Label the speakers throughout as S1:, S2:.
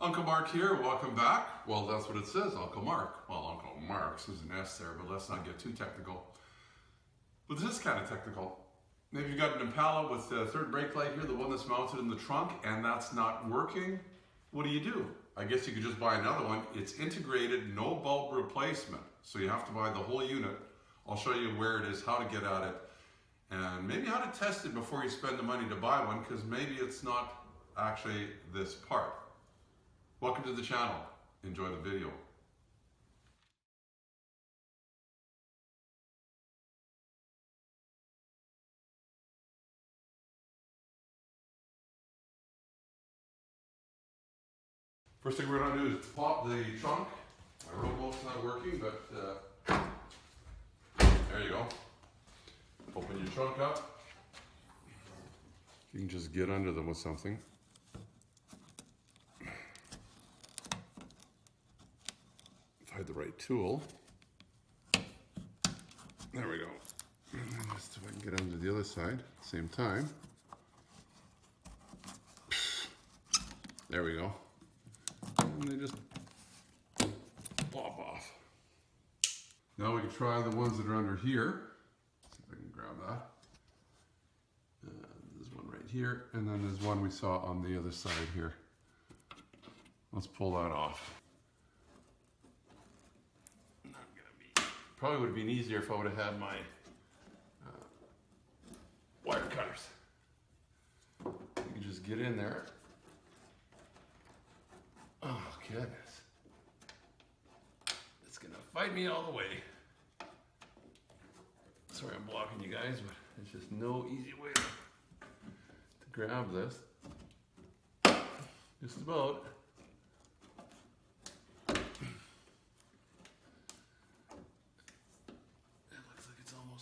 S1: Uncle Mark here, welcome back. Well, that's what it says, Uncle Mark. Well, Uncle Mark's is an S there, but let's not get too technical. But this is kind of technical. Maybe you've got an Impala with the third brake light here, the one that's mounted in the trunk, and that's not working. What do? I guess you could just buy another one. It's integrated, no bulb replacement. So you have to buy the whole unit. I'll show you where it is, how to get at it, and maybe how to test it before you spend the money to buy one, because maybe it's not actually this part. Welcome to the channel. Enjoy the video. First thing we're going to do is pop the trunk. My rowboat's not working, but there you go. Open your trunk up. You can just get under them with something. Find the right tool. There we go. And then just if I can get under the other side at the same time. There we go. And they just plop off. Now we can try the ones that are under here. See if I can grab that. There's one right here, and then there's one we saw on the other side here. Let's pull that off. Probably would have been easier if I would have had my wire cutters. You can just get in there. Oh goodness. It's gonna fight me all the way. Sorry I'm blocking you guys, but there's just no easy way to grab this. Just about.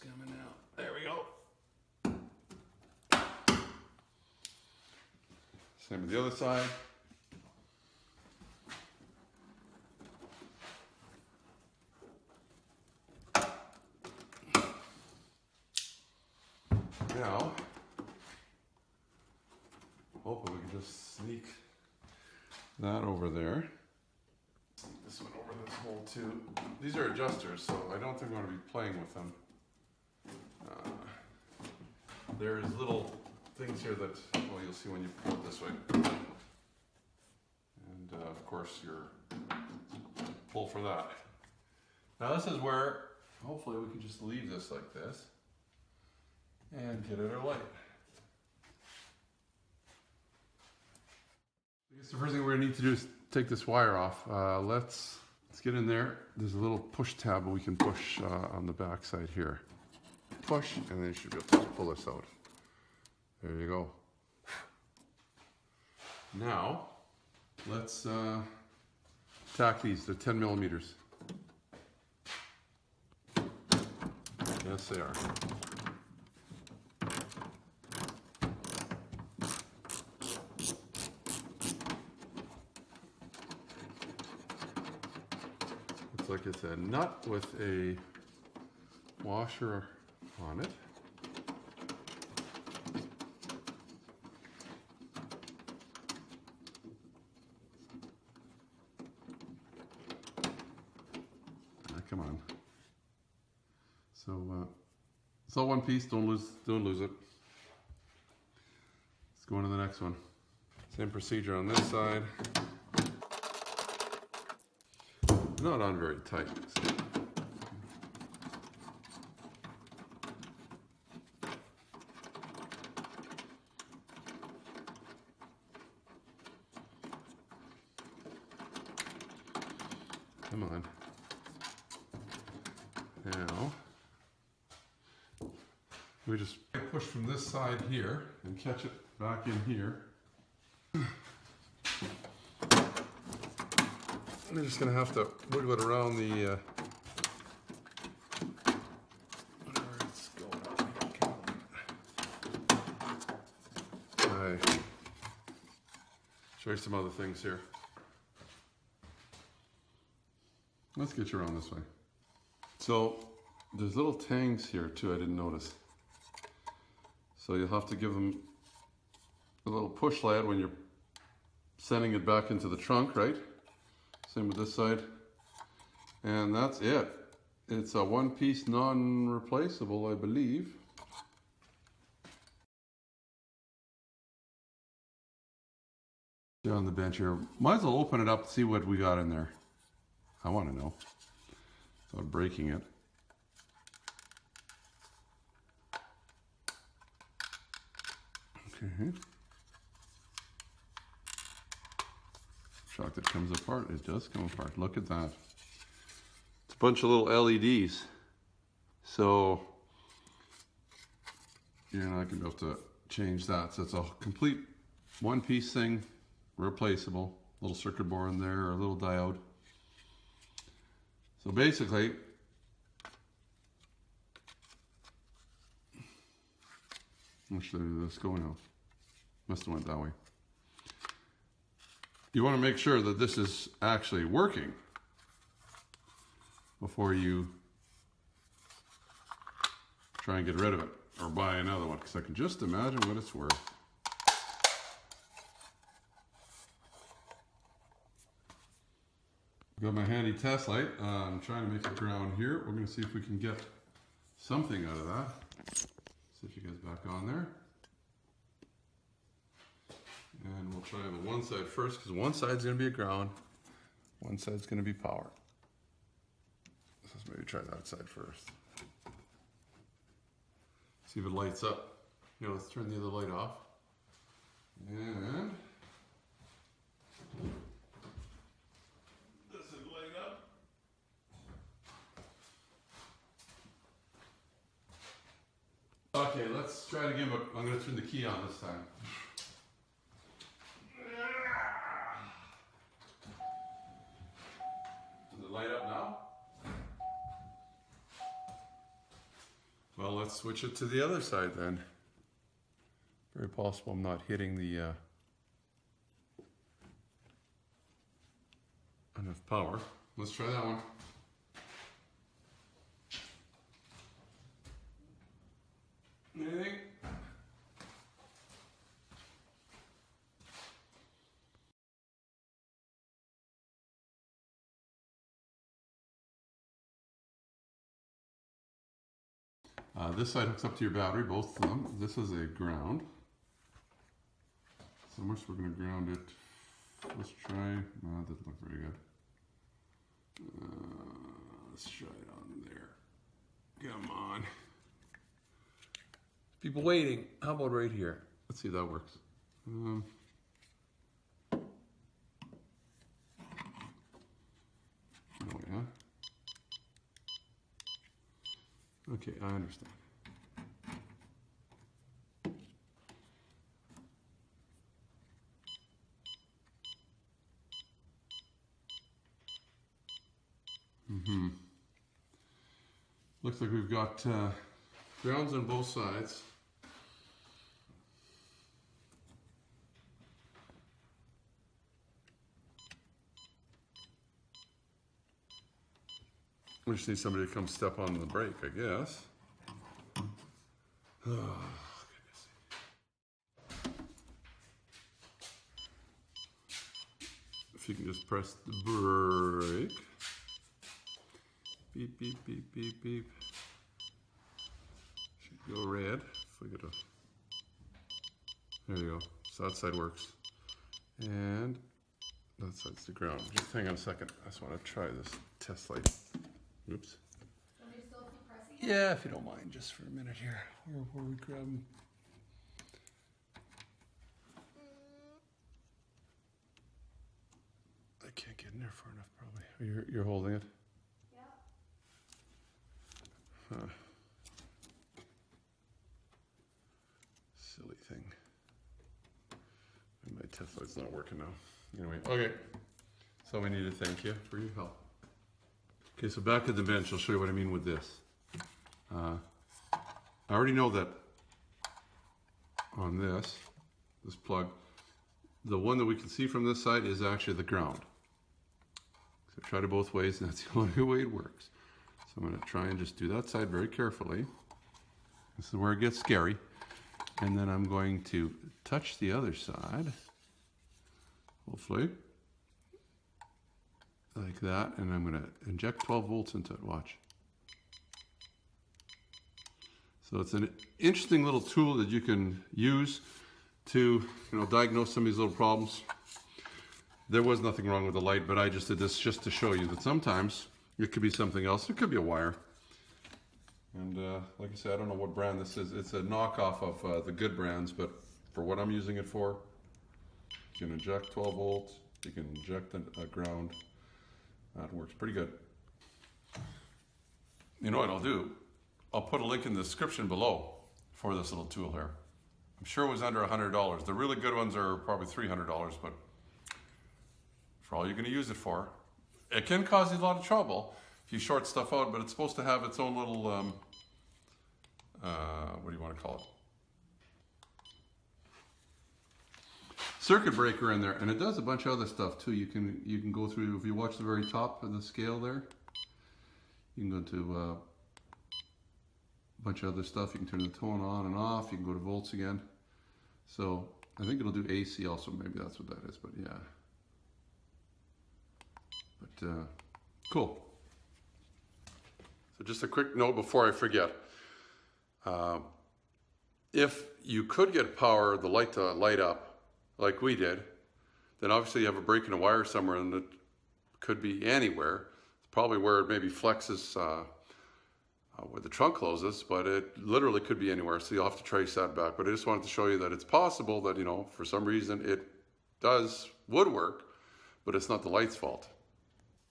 S1: Coming out. There we go. Same with the other side. Now, hopefully we can just sneak that over there. Sneak this one over this hole too. These are adjusters, so I don't think I'm going to be playing with them. There's little things here that, well, you'll see when you pull it this way. And of course your pull for that. Now this is where, hopefully we can just leave this like this and get it our light. I guess the first thing we're gonna need to do is take this wire off. Let's get in there. There's a little push tab we can push on the back side here. Push, and then you should be able to pull this out. There you go. Now, let's tack these. They're 10 millimeters. Yes, they are. Looks like it's a nut with a washer on it. Come on. So it's all one piece. Don't lose it. Let's go on to the next one. Same procedure on this side. Not on very tight. Come on. Now, we just push from this side here and catch it back in here. And we're just going to have to wiggle it around the whatever it's going on. Right. Show you some other things here. Let's get you around this way. So there's little tangs here too, I didn't notice. So you'll have to give them a little push lead when you're sending it back into the trunk, right? Same with this side. And that's it. It's a one-piece non-replaceable, I believe. On the bench here. Might as well open it up and see what we got in there. I want to know without breaking it. Okay. Shocked it comes apart. It does come apart. Look at that. It's a bunch of little LEDs. So you're not going to be able to change that. So it's a complete one-piece thing, replaceable. Little circuit board in there, or a little diode. So basically, actually, let's go now. Must have went that way. You want to make sure that this is actually working before you try and get rid of it or buy another one, because I can just imagine what it's worth. Got my handy test light. I'm trying to make it ground here. We're going to see if we can get something out of that. See if you guys back on there. And we'll try the one side first, because one side's going to be a ground, one side's going to be power. Let's maybe try that side first. See if it lights up. You know, let's turn the other light off. And does it light up? Okay, let's try it again, but I'm going to turn the key on this time. Does it light up now? Well, let's switch it to the other side then. Very possible I'm not hitting the enough power. Let's try that one. Anything? This side hooks up to your battery, both of them. This is a ground. So much we're going to ground it. Let's try. No, that doesn't look very good. Let's try it on there. Come on. People waiting. How about right here? Let's see if that works. Oh yeah. Okay, I understand. Looks like we've got grounds on both sides. We just need somebody to come step on the brake, I guess. Oh, goodness. If you can just press the brake. Beep, beep, beep, beep, beep. Should go red. If we get a... There you go. So that side works. And that side's the ground. Just hang on a second. I just want to try this test light. Oops.
S2: Want me to still keep pressing it?
S1: Yeah, if you don't mind, just for a minute here. Where we grab them. I can't get in there far enough, probably. You're holding it?
S2: Yeah.
S1: Huh. Silly thing. And my test light's not working now. Anyway, okay. So we need to thank you for your help. Okay, so back at the bench, I'll show you what I mean with this. I already know that on this plug, the one that we can see from this side is actually the ground. So I've tried it both ways, and that's the only way it works. So I'm going to try and just do that side very carefully. This is where it gets scary. And then I'm going to touch the other side hopefully. Like that, and I'm going to inject 12 volts into it, watch. So it's an interesting little tool that you can use to, diagnose some of these little problems. There was nothing wrong with the light, but I just did this just to show you that sometimes it could be something else. It could be a wire. And like I said, I don't know what brand this is. It's a knockoff of the good brands, but for what I'm using it for, you can inject 12 volts, you can inject a ground. That works pretty good. You know what I'll do? I'll put a link in the description below for this little tool here. I'm sure it was under $100. The really good ones are probably $300, but for all you're going to use it for, it can cause you a lot of trouble if you short stuff out, but it's supposed to have its own little, what do you want to call it? Circuit breaker in there, and it does a bunch of other stuff too. You can go through, if you watch the very top of the scale there, you can go to a bunch of other stuff. You can turn the tone on and off. You can go to volts again. So I think it'll do AC also. Maybe that's what that is, but yeah. But cool. So just a quick note before I forget. If you could get power, the light to light up, like we did, then obviously you have a break in a wire somewhere, and it could be anywhere. It's probably where it maybe flexes where the trunk closes, but it literally could be anywhere, so you'll have to trace that back. But I just wanted to show you that it's possible that, for some reason it would work, but it's not the light's fault.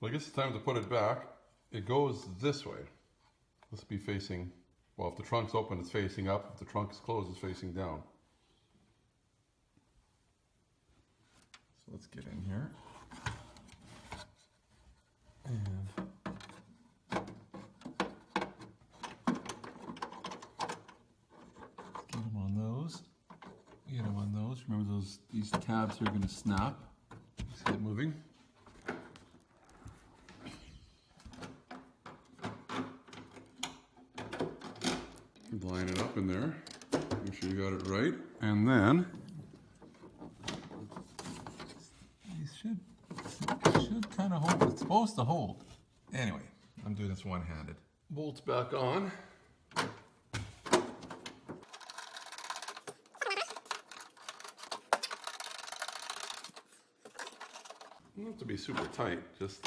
S1: Well, I guess it's time to put it back. It goes this way. This will be facing, well, if the trunk's open, it's facing up. If the trunk is closed, it's facing down. So let's get in here. And get them on those. Get them on those. Remember these tabs are going to snap. See it moving? Line it up in there. Make sure you got it right. And then these should kind of hold. It's supposed to hold. Anyway, I'm doing this one-handed. Bolts back on. Not have to be super tight. Just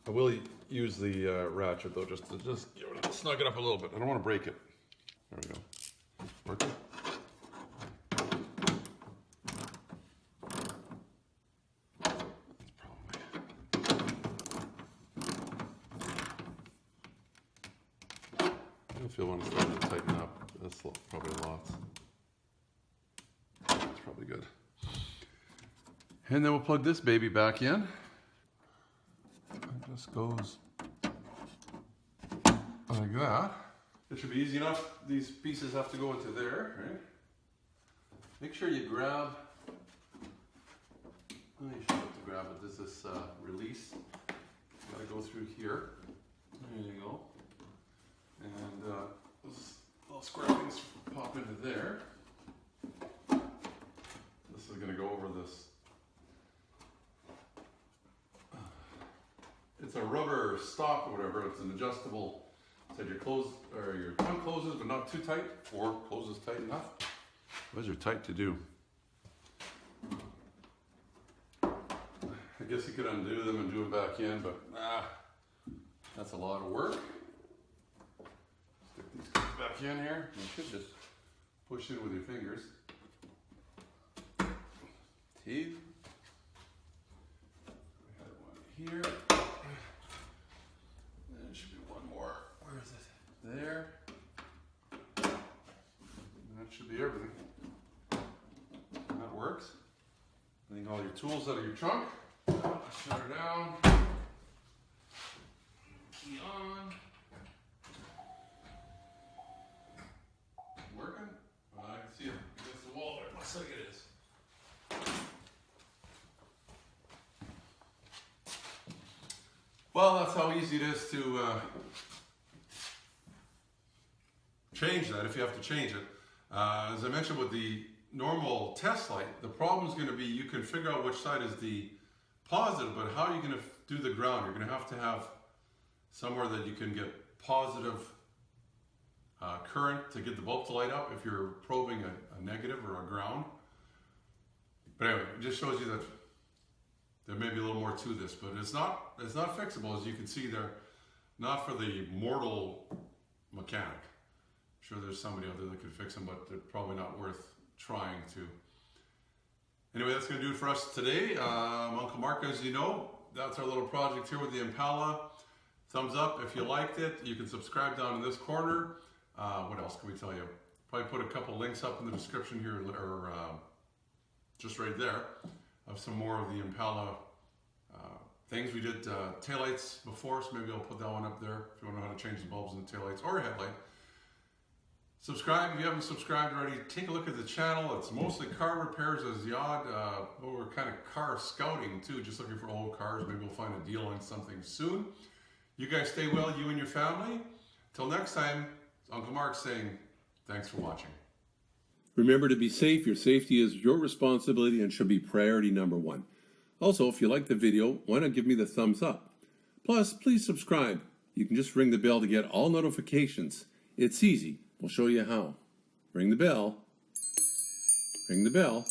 S1: I will use the ratchet though, just to snug it up a little bit. I don't want to break it. There we go. Working. If you want to start to tighten up, that's probably a lot. That's probably good. And then we'll plug this baby back in. It just goes like that. It should be easy enough. These pieces have to go into there, right? Make sure you grab, you should have to grab it. This is release. You gotta go through here. There you go. And those little square things pop into there. This is gonna go over this. It's a rubber stop or whatever. It's an adjustable. So your trunk closes, but not too tight, or closes tight enough. Those are tight to do. I guess you could undo them and do it back in, but that's a lot of work. Stick these guys back in here. You should just push in with your fingers. Teeth. We had one here. There should be one more. Where is it? There. And that should be everything. And that works. Getting all your tools out of your trunk. Shut her down. Key on. Working? I can see it against the wall there. It looks like it is. Well, that's how easy it is to change that if you have to change it. As I mentioned with the normal test light, the problem is going to be you can figure out which side is the positive, but how are you going to do the ground? You're going to have somewhere that you can get positive current to get the bulb to light up if you're probing a negative or a ground. But anyway, it just shows you that there may be a little more to this, but it's not fixable, as you can see there. Not for the mortal mechanic. I'm sure there's somebody out there that could fix them, but they're probably not worth trying to. Anyway, that's going to do it for us today. Uncle Mark, as you know, that's our little project here with the Impala. Thumbs up if you liked it. You can subscribe down in this corner. What else can we tell you? Probably put a couple links up in the description here, or just right there, of some more of the Impala things. We did taillights before, so maybe I'll put that one up there if you want to know how to change the bulbs in the taillights or a headlight. Subscribe if you haven't subscribed already. Take a look at the channel. It's mostly car repairs, as the odd. We're kind of car scouting too, just looking for old cars. Maybe we'll find a deal on something soon. You guys stay well, you and your family. Till next time, it's Uncle Mark saying thanks for watching.
S3: Remember to be safe. Your safety is your responsibility and should be priority number one. Also, if you like the video, why not give me the thumbs up? Plus, please subscribe. You can just ring the bell to get all notifications. It's easy. We'll show you how. Ring the bell. Ring the bell.